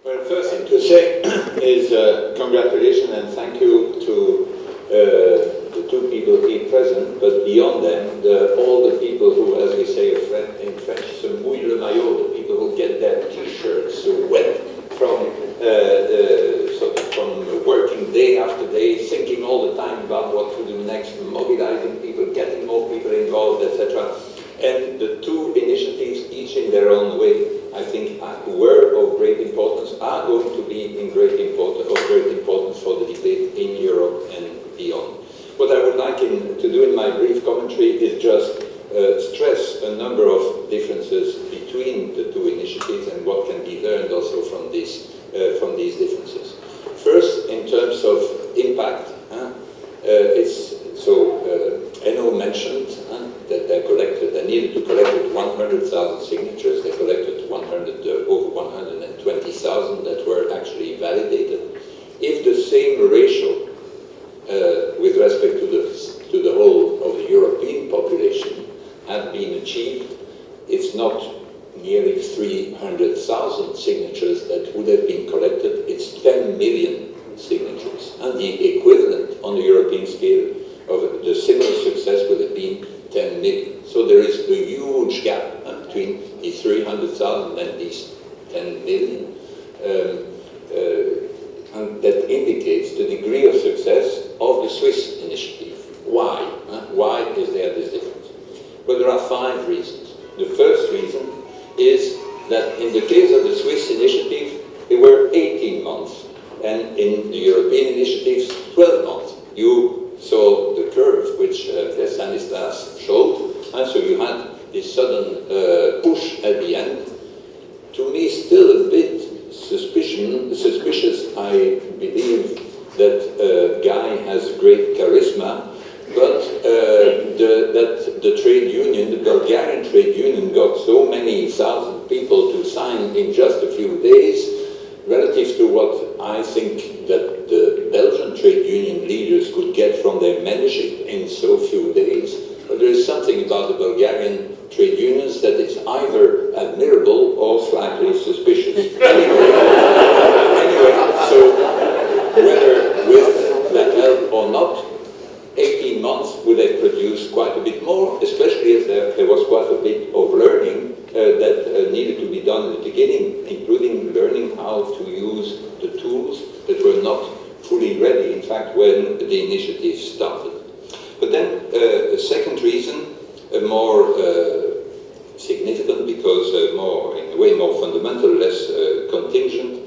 Well, first thing to say is congratulations and thank you to the two people here present, but beyond them, all the people who, as we say in French, se mouillent le maillot, the people who get their t-shirts wet from working day after day, thinking all the time about what to do next, mobilizing people, getting more people involved, etc. And the two initiatives, each in their own way, I think were of great importance, are going to be of great importance for the debate in Europe and beyond. What I would like to do in my brief commentary is just stress a number of differences between the two initiatives and what can be learned also from these differences. First, in terms of impact, Enno mentioned that they needed to collect 100,000 signatures. They collected over 120,000 that were actually validated. If the same ratio with respect to the whole of the European population had been achieved, it's not nearly 300,000 signatures that would have been collected, it's 10 million signatures. And the equivalent on the European scale of the similar success would have been 10 million. So there is a huge gap between the 300,000 and these 10 million. And that indicates the degree of success of the Swiss initiative. Why? Why is there this difference? Well, there are 5 reasons. The first reason is that in the case of the Swiss initiative, it were 18 months, and in the European initiatives, 12 months. You saw the curve which Stanislas showed, and so you had this sudden push at the end. To me, still a bit suspicious. I believe that Guy has great charisma, but that the trade union, the Bulgarian trade union, got so many thousand people to sign in just a few days, relative to what I think that the Belgian trade union leaders could get from their membership in so few days. But there is something about the Bulgarian trade unions that is either admirable or slightly suspicious. Anyway, so whether with that help or not, 18 months would have produced quite a bit more, especially as there was quite a bit of learning that needed to be done at the beginning, including learning how to use the tools that were not fully ready, in fact, when the initiative started. But then a second reason, more significant because in a way more fundamental, less contingent,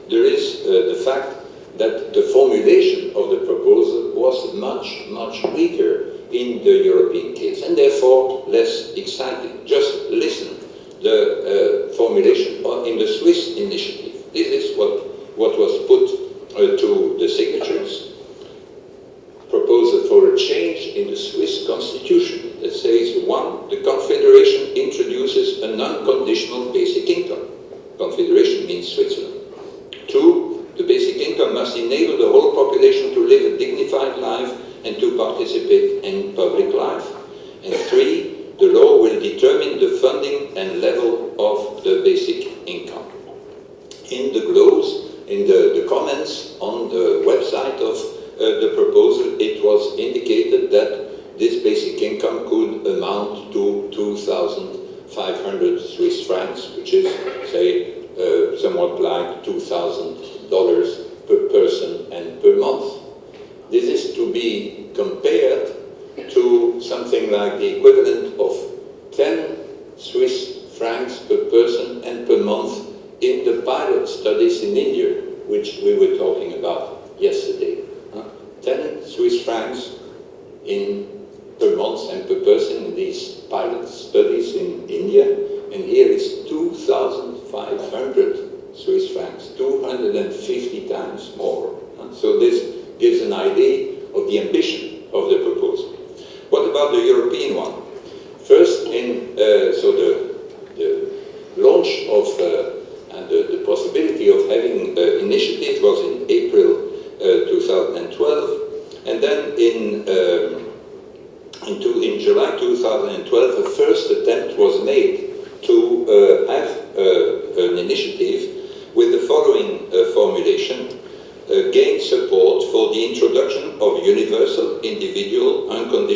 there is the fact that the formulation of the proposal was much, much weaker in the European case, and therefore less exciting. Just listen, the formulation in the Swiss initiative. This is what was put to the signatures. Proposal for a change in the Swiss constitution that says, 1, the Confederation introduces an unconditional basic income. Confederation means Switzerland. 2, the basic income must enable the whole population to live a dignified life and to participate in public life. And 3, the law will determine the funding and level of the basic income. In the glows, in the comments on the website of the proposal, it was indicated that this basic income could amount to 2,500 Swiss francs, which is, say, somewhat like $2,000 per person and per month. This is to be compared to something like the equivalent of 10 Swiss francs per person and per month in the pilot studies in India, which we were talking about yesterday. 10 Swiss francs per month and per person in these pilot studies in India, and here is 2,500 Swiss francs, 250 times more. So this gives an idea of the ambition of the proposal. What about the European one? First, so the launch of and the possibility of having initiatives was in April 2012, and then in July 2012 a first attempt was made to have an initiative with the following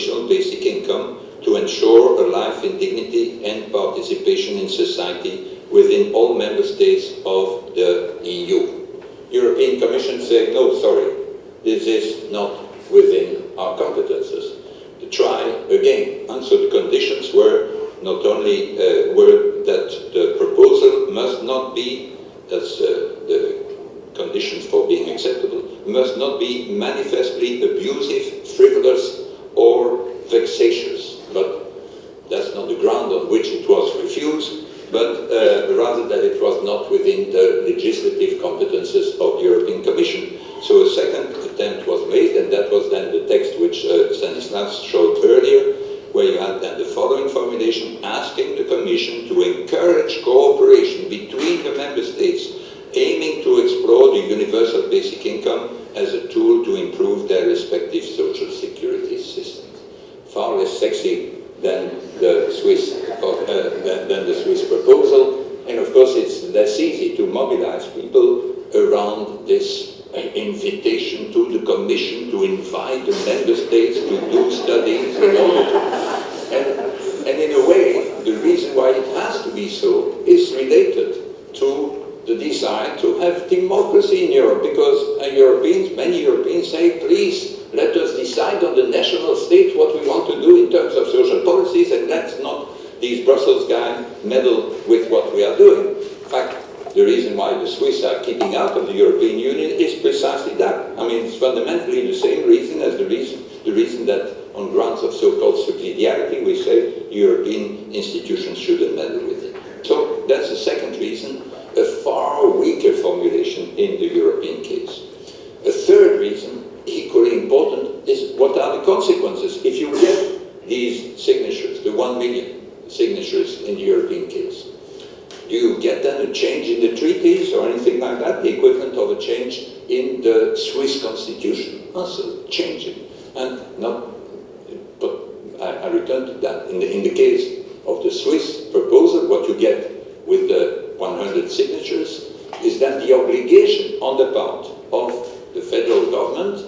unconditional basic income to ensure a life in dignity and participation in society within all member states of the EU. European Commission said, no, sorry, this is not within our competences. To try again, and so the conditions were not only were that the proposal must not be, that's the conditions for being acceptable, must not be manifestly abusive, frivolous, or vexatious. But that's not the ground on which it was refused, but rather that it was not within the legislative competences of the European Commission. So a second attempt was made, and that was then the text which Stanislas showed earlier, where you had then the following formulation, asking the Commission to encourage cooperation between the member states, aiming to explore the universal basic income as a tool to improve their respective social security systems. Far less sexy than the Swiss proposal, and of course it's less easy to mobilize people around this invitation to the Commission to invite the member states to do studies in order to, and in a way the reason why it has to be so is related to the desire to have democracy in Europe, because many Europeans say, please let us decide on the national state what we want to do in terms of social policies, and let's not these Brussels guys meddle with what we are doing. In fact, the reason why the Swiss are keeping out of the European Union is precisely that. I mean, it's fundamentally the same reason as the reason that on grounds of so-called subsidiarity we say European institutions shouldn't meddle with it. So that's the second reason, a far weaker formulation in the European case. A third reason, equally important, is what are the consequences if you get these signatures, the 1 million signatures in the European case. Do you get then a change in the treaties or anything like that, the equivalent of a change in the Swiss constitution? Also changing. And not, but I return to that. In the case of the Swiss proposal, what you get with the 100 signatures is then the obligation on the part of the federal government,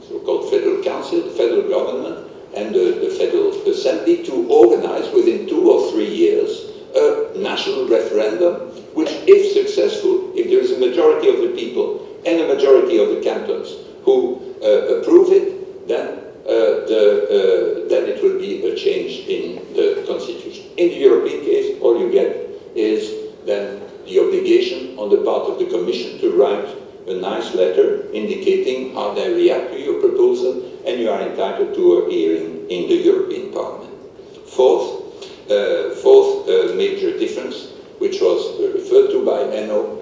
so-called federal council, the federal government, and the federal assembly to organize within 2 or 3 years a national referendum, which, if successful, if there is a majority of the people and a majority of the cantons who approve it, then it will be a change in the constitution. In the European case, all you get is then the obligation on the part of the Commission to write a nice letter indicating how they react to your proposal, and you are entitled to a hearing in the European Parliament. Fourth major difference, which was referred to by Enno,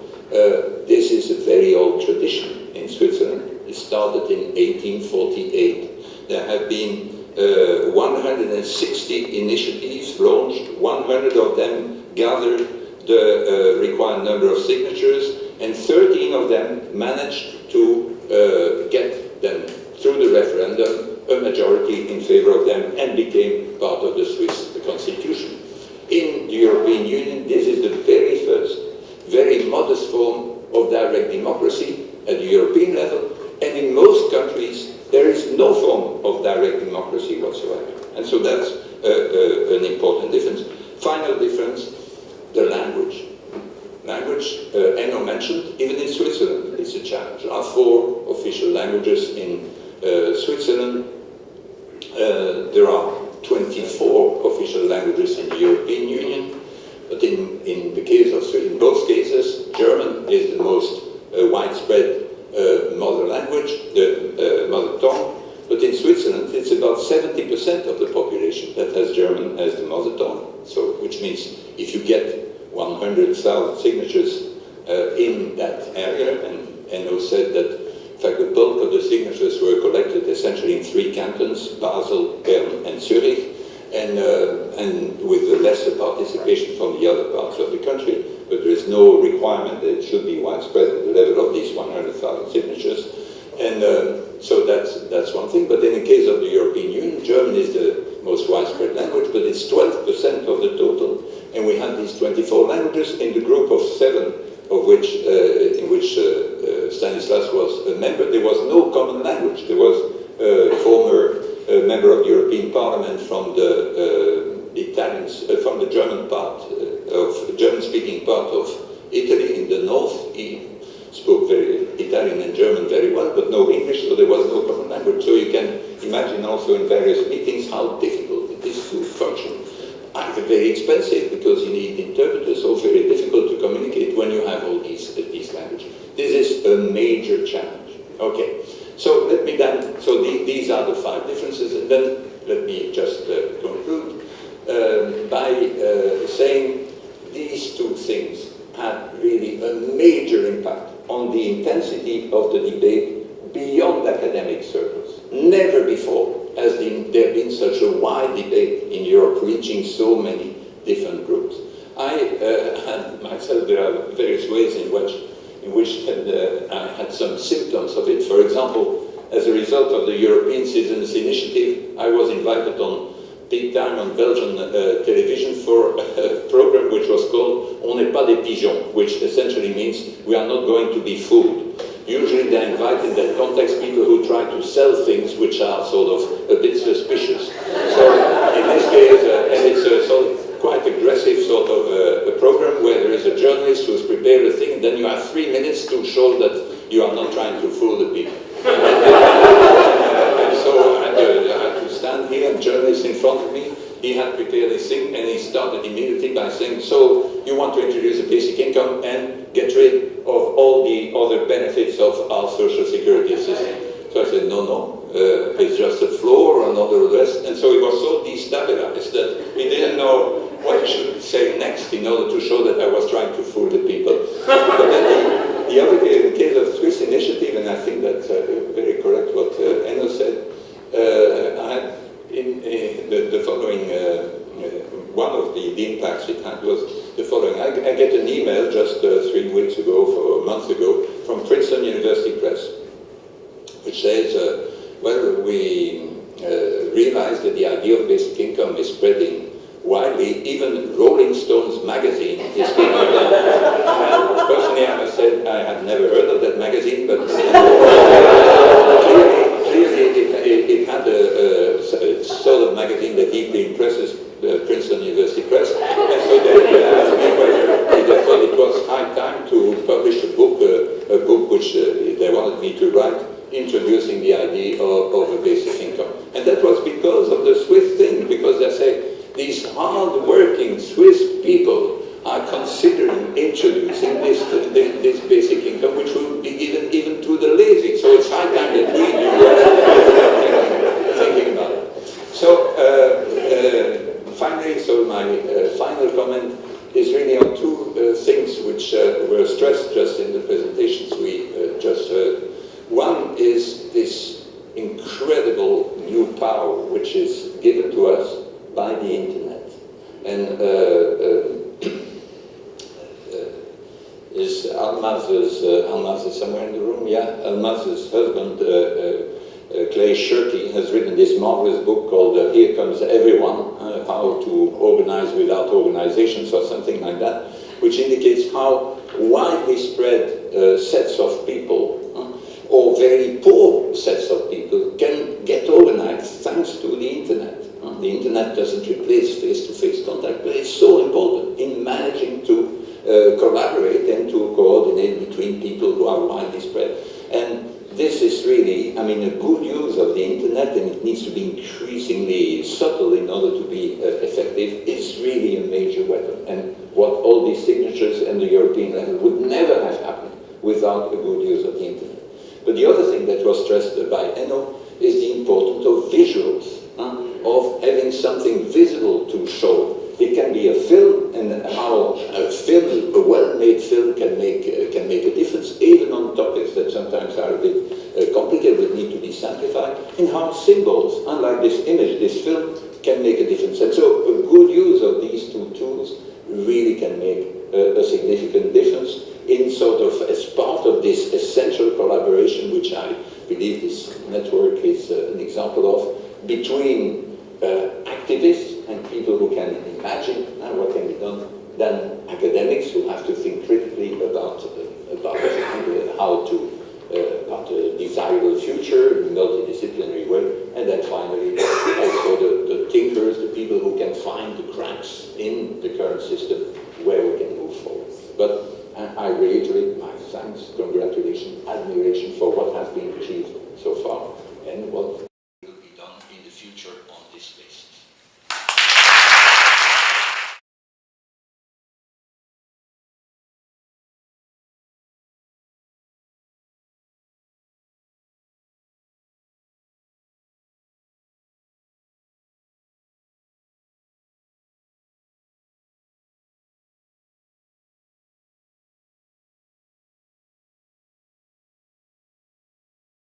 this is a very old tradition in Switzerland. It started in 1848. There have been 160 initiatives launched, 100 of them gathered the required number of signatures, and 13 of them managed to get them through the referendum, a majority in favor of them, and became part of the Swiss constitution. In the European Union, this is the very first, very modest form of direct democracy at the European level, and in most countries there is no form of direct democracy whatsoever. And so that's an important difference. Final difference, the language. Language, Enno mentioned, even in Switzerland, it's a challenge. There are 4 official languages in Switzerland. There are 24 official languages in the European Union, but in the case of in both cases, German is the most widespread mother language, the mother tongue. But in Switzerland, it's about 70% of the population that has German as the mother tongue. So, which means if you get 100,000 signatures in that area, and Enno said that, in fact, the bulk of the signatures were collected essentially in 3 cantons, Basel, Bern, and Zurich, and with the lesser participation from the other parts of the country. But there is no requirement that it should be widespread at the level of these 100,000 signatures. And so that's one thing. But in the case of the European Union, German is the most widespread language, but it's 12% of the total. And we had these 24 languages in the group of 7, of which in which Stanislas was a member. There was no common language. There was former a member of the European Parliament from the from the German part of German-speaking part of Italy in the north. He spoke Italian and German very well, but no English, so there was no common language. So you can imagine also in various meetings how difficult it is to function. Either very expensive because you need interpreters, or very difficult to communicate when you have all these languages. This is a major challenge. Okay, so let me then, these are the 5 differences, and then let me just conclude by saying these 2 things had really a major impact on the intensity of the debate beyond academic circles. Never before has there been such a wide debate in Europe, reaching so many different groups. I had myself, there are various ways in which I had some symptoms of it. For example, as a result of the European Citizens Initiative, I was invited on peak time on Belgian television for a program which was called On n'est pas des pigeons, which essentially means we are not going to be fooled. Usually they invite in that context people who try to sell things which are sort of a bit suspicious. So in this case, and it's a sort of quite aggressive sort of a program where there is a journalist who's prepared a thing, and then you have 3 minutes to show that you are not trying to fool the people. And so I had to stand here, and journalist in front of me, he had prepared this thing, and he started immediately by saying, so you want to introduce a basic income and get rid of all the other benefits of our social security system. So I said, no, it's just a floor and all the rest. And so it was so destabilized that we didn't know what we should say next in order to show that I was trying to fool the people. But then the other case of Swiss initiative, and I think that's very correct what Enno said, I had the following, one of the impacts it had was the following. I get an email just 3 weeks ago, or a month ago, from Princeton University Press, which says, well, we realize that the idea of basic income is spreading widely. Even Rolling Stones magazine is giving it. Personally, I must say I had never heard of that magazine, but clearly it had a sort of magazine that deeply impresses Princeton University Press, and so they asked me whether they thought it was high time to publish a book which they wanted me to write, introducing the idea of a basic income. And that was because of the Swiss thing, because they say these hard-working Swiss people are considering introducing this basic income, which will be given even to the lazy. So it's high time that we do thinking about it. So finally, so my final comment is really on 2 things which were stressed just in the presentations we just heard. One is this incredible new power which is given to us by the internet. And is Almaz is somewhere in the room? Yeah, Almaz's husband, Clay Shirky, has written this marvelous book called Here Comes Everyone, How to Organize Without Organizations, or something like that, which indicates how widely spread sets of people, or very poor sets of people, can get organized thanks to the internet. The internet doesn't replace face-to-face contact, but it's so important in managing to collaborate and to coordinate between people who are widely spread. And this is really, I mean, a good use of the internet, and it needs to be increasingly subtle in order to be effective, is really a major weapon. And what all these signatures and the European level would never have happened without a good use of the internet. But the other thing that was stressed by Enno is the importance of visuals, of having something visible to show. It can be a film, and how a well-made film can make a difference, even on topics that sometimes are a bit complicated, but need to be simplified, and how symbols, unlike this image, this film, can make a difference. And so a good use of these 2 tools really can make a significant difference in sort of as part of this essential collaboration, which I believe this network is an example of, between activists and people who can imagine what can be done, than academics who have to think critically about how to about a desirable future in a multidisciplinary way, and then finally system where we can move forward. But I reiterate my thanks, congratulations, admiration for what has been achieved so far and what